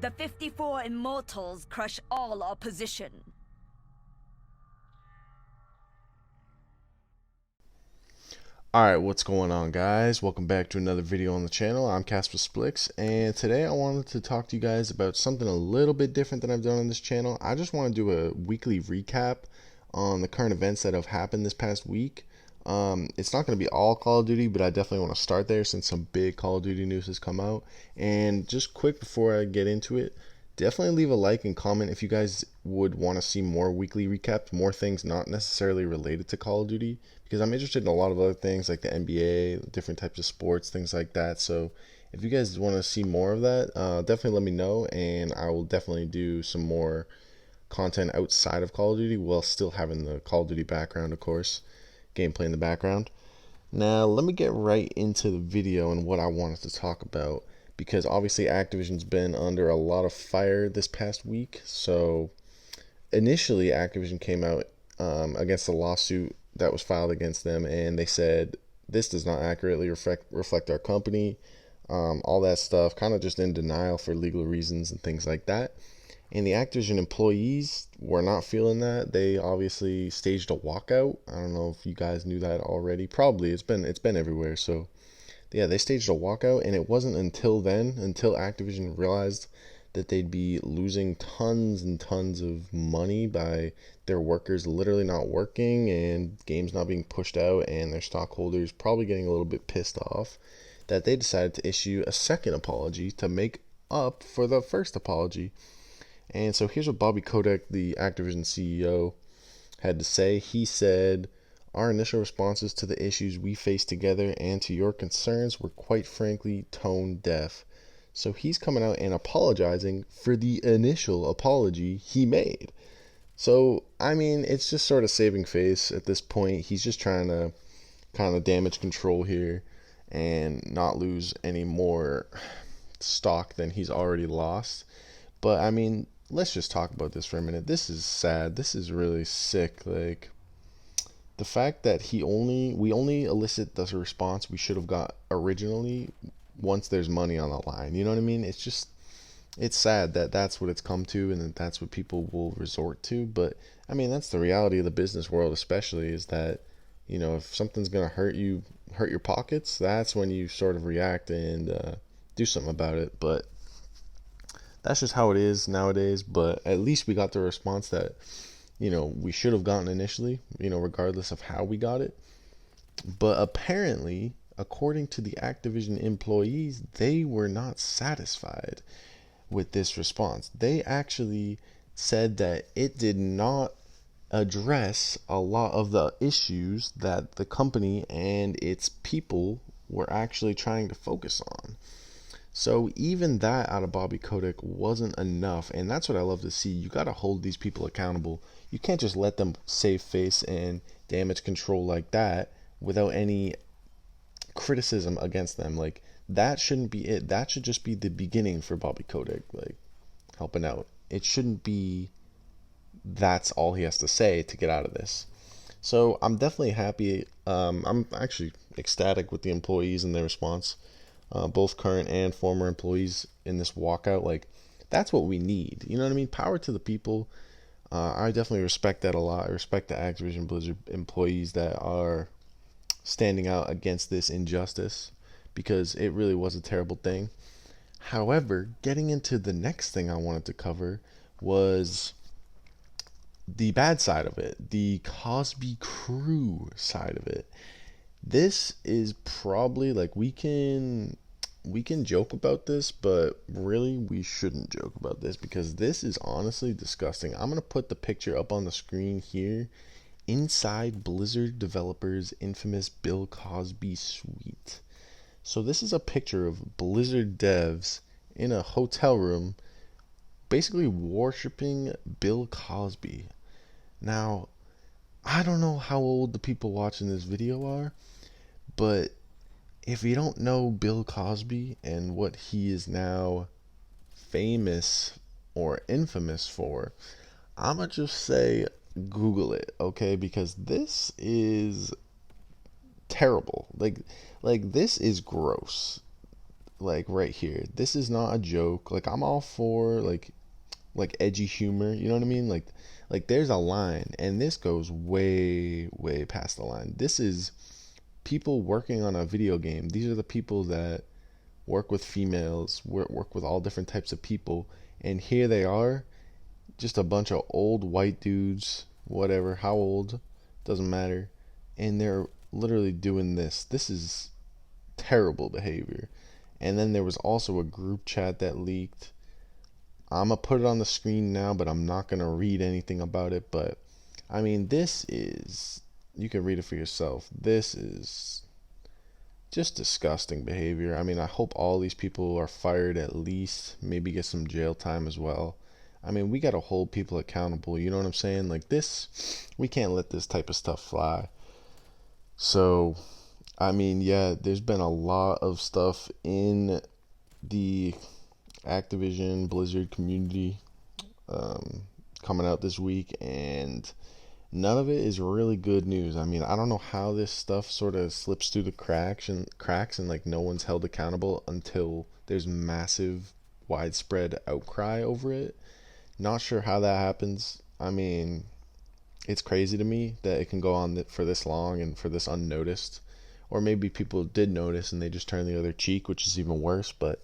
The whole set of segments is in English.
The 54 Immortals crush all opposition. Alright, what's going on, guys? Welcome back to another video on the channel. I'm Casper Splix, and today I wanted to talk to you guys about something a little bit different than I've done on this channel. I just want to do a weekly recap on the current events that have happened this past week. It's not going to be all Call of Duty, but I definitely want to start there since some big Call of Duty news has come out. And just quick before I get into it, definitely leave a like and comment if you guys would want to see more weekly recaps, more things not necessarily related to Call of Duty, because I'm interested in a lot of other things like the NBA, different types of sports, things like that. So if you guys want to see more of that, definitely let me know, and I will definitely do some more content outside of Call of Duty while still having the Call of Duty background, of course, gameplay in the background. Now let me get right into the video and what I wanted to talk about, because obviously Activision's been under a lot of fire this past week. So initially Activision came out against a lawsuit that was filed against them, and they said this does not accurately reflect our company, all that stuff, kind of just in denial for legal reasons and things like that. And the Activision employees were not feeling that. They obviously staged a walkout. I don't know if you guys knew that already. Probably it's been everywhere. So yeah, they staged a walkout, and it wasn't until then, until Activision realized that they'd be losing tons and tons of money by their workers literally not working and games not being pushed out and their stockholders probably getting a little bit pissed off, that they decided to issue a second apology to make up for the first apology. And so here's what Bobby Kotick, the Activision CEO, had to say. He said, "Our initial responses to the issues we faced together and to your concerns were quite frankly tone deaf." So he's coming out and apologizing for the initial apology he made. So, I mean, it's just sort of saving face at this point. He's just trying to kind of damage control here and not lose any more stock than he's already lost. But, I mean, let's just talk about this for a minute. This is sad. This is really sick. Like, the fact that we only elicit the response we should have got originally once there's money on the line. You know what I mean? It's sad that that's what it's come to, and that that's what people will resort to. But I mean, that's the reality of the business world, especially, is that, you know, if something's gonna hurt your pockets, that's when you sort of react and do something about it. But that's just how it is nowadays. But at least we got the response that, you know, we should have gotten initially, you know, regardless of how we got it. But apparently, according to the Activision employees, they were not satisfied with this response. They actually said that it did not address a lot of the issues that the company and its people were actually trying to focus on. So even that out of Bobby Kotick wasn't enough, and that's what I love to see. You got to hold these people accountable. You can't just let them save face and damage control like that without any criticism against them. Like, that shouldn't be it. That should just be the beginning for Bobby Kotick, like, helping out. It shouldn't be that's all he has to say to get out of this. So I'm definitely happy. I'm actually ecstatic with the employees and their response, both current and former employees in this walkout. Like, that's what we need. You know what I mean? Power to the people. I definitely respect that a lot. I respect the Activision Blizzard employees that are standing out against this injustice, because it really was a terrible thing. However, getting into the next thing I wanted to cover was the bad side of it, the Cosby crew side of it. This is probably, like, we can joke about this, but really we shouldn't joke about this, because this is honestly disgusting. I'm going to put the picture up on the screen here. Inside Blizzard developers' infamous Bill Cosby suite. So this is a picture of Blizzard devs in a hotel room basically worshiping Bill Cosby. Now, I don't know how old the people watching this video are, but if you don't know Bill Cosby and what he is now famous or infamous for, I'ma just say Google it, okay? Because this is terrible. Like this is gross. like right here. This is not a joke. Like I'm all for like edgy humor, you know what I mean? Like there's a line, and this goes way past the line. This is people working on a video game. These are the people that work with females, work with all different types of people, and here they are, just a bunch of old white dudes, whatever, how old, doesn't matter, and they're literally doing this. This is terrible behavior. And then there was also a group chat that leaked. I'm gonna put it on the screen now, but I'm not gonna read anything about it. But I mean, this is, you can read it for yourself. This is just disgusting behavior. I mean, I hope all these people are fired, at least maybe get some jail time as well. I mean, we gotta hold people accountable, you know what I'm saying? Like this, we can't let this type of stuff fly. So I mean, yeah, there's been a lot of stuff in the Activision Blizzard community um, coming out this week, and none of it is really good news. I mean, I don't know how this stuff sort of slips through the cracks and like no one's held accountable until there's massive, widespread outcry over it. Not sure how that happens. I mean, it's crazy to me that it can go on for this long and for this unnoticed. Or maybe people did notice and they just turned the other cheek, which is even worse. But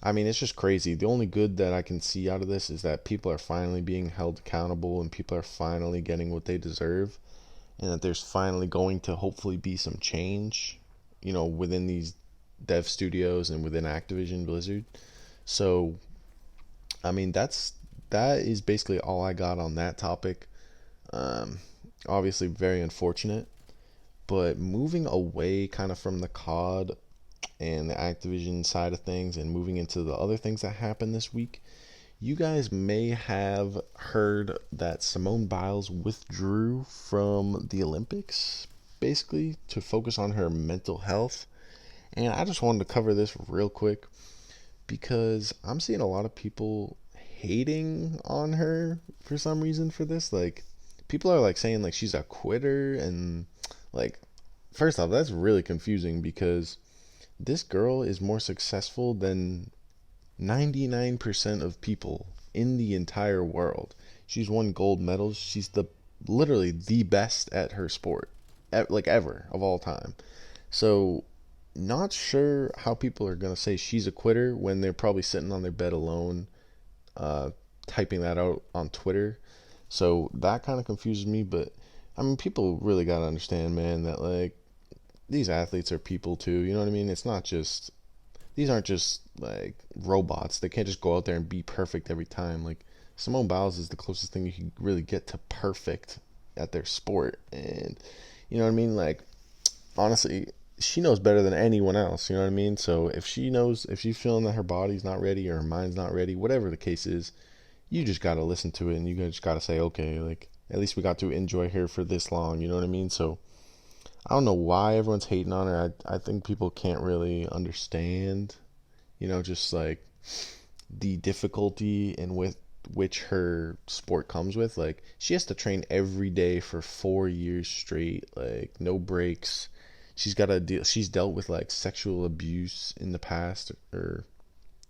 I mean, it's just crazy. The only good that I can see out of this is that people are finally being held accountable and people are finally getting what they deserve, and that there's finally going to hopefully be some change, you know, within these dev studios and within Activision Blizzard. So I mean, that is basically all I got on that topic. Um, Obviously very unfortunate, but moving away kind of from the COD and the Activision side of things and moving into the other things that happened this week, you guys may have heard that Simone Biles withdrew from the Olympics basically to focus on her mental health. And I just wanted to cover this real quick because I'm seeing a lot of people hating on her for some reason for this. Like, people are like saying like she's a quitter, and like, first off, that's really confusing because this girl is more successful than 99% of people in the entire world. She's won gold medals. She's literally the best at her sport, like ever, of all time. So not sure how people are gonna say she's a quitter when they're probably sitting on their bed alone, uh, typing that out on Twitter. So that kind of confuses me. But I mean, people really gotta understand, man, that like these athletes are people too. You know what I mean? It's not just, these aren't just like robots. They can't just go out there and be perfect every time. Like Simone Biles is the closest thing you can really get to perfect at their sport, and you know what I mean. Like, honestly, she knows better than anyone else. You know what I mean? So if she knows, if she's feeling that her body's not ready or her mind's not ready, whatever the case is, you just gotta listen to it, and you just gotta say, okay, like at least we got to enjoy her for this long. You know what I mean? So I don't know why everyone's hating on her. I think people can't really understand, you know, just like the difficulty in with which her sport comes with. Like, she has to train every day for 4 years straight, like no breaks. She's dealt with like sexual abuse in the past, or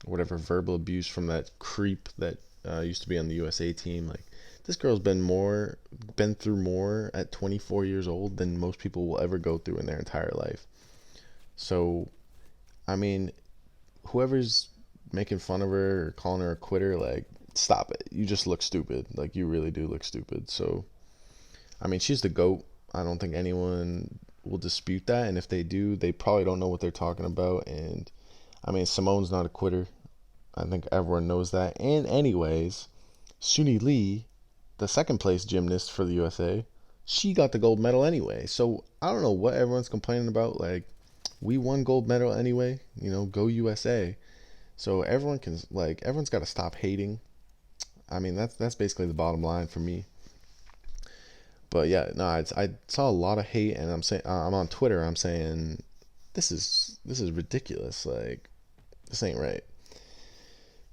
whatever, verbal abuse from that creep that used to be on the USA team. Like, this girl's been through more at 24 years old than most people will ever go through in their entire life. So I mean, whoever's making fun of her or calling her a quitter, like, stop it. You just look stupid. Like, you really do look stupid. So I mean, she's the GOAT. I don't think anyone will dispute that, and if they do, they probably don't know what they're talking about. And I mean, Simone's not a quitter. I think everyone knows that. And anyways, Suni Lee, the second place gymnast for the USA, she got the gold medal anyway. So I don't know what everyone's complaining about. Like, we won gold medal anyway, you know, go USA. So everyone's got to stop hating. I mean, that's basically the bottom line for me. But yeah, no, I saw a lot of hate, and I'm on Twitter. I'm saying this is ridiculous. Like, this ain't right.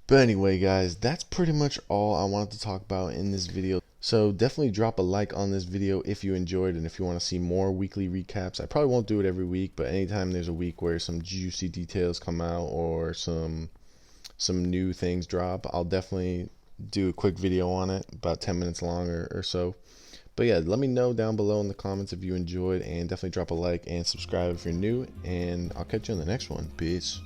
But anyway, guys, that's pretty much all I wanted to talk about in this video. So definitely drop a like on this video if you enjoyed, and if you want to see more weekly recaps. I probably won't do it every week, but anytime there's a week where some juicy details come out or some new things drop, I'll definitely do a quick video on it, about 10 minutes long or so. But yeah, let me know down below in the comments if you enjoyed, and definitely drop a like and subscribe if you're new, and I'll catch you on the next one. Peace.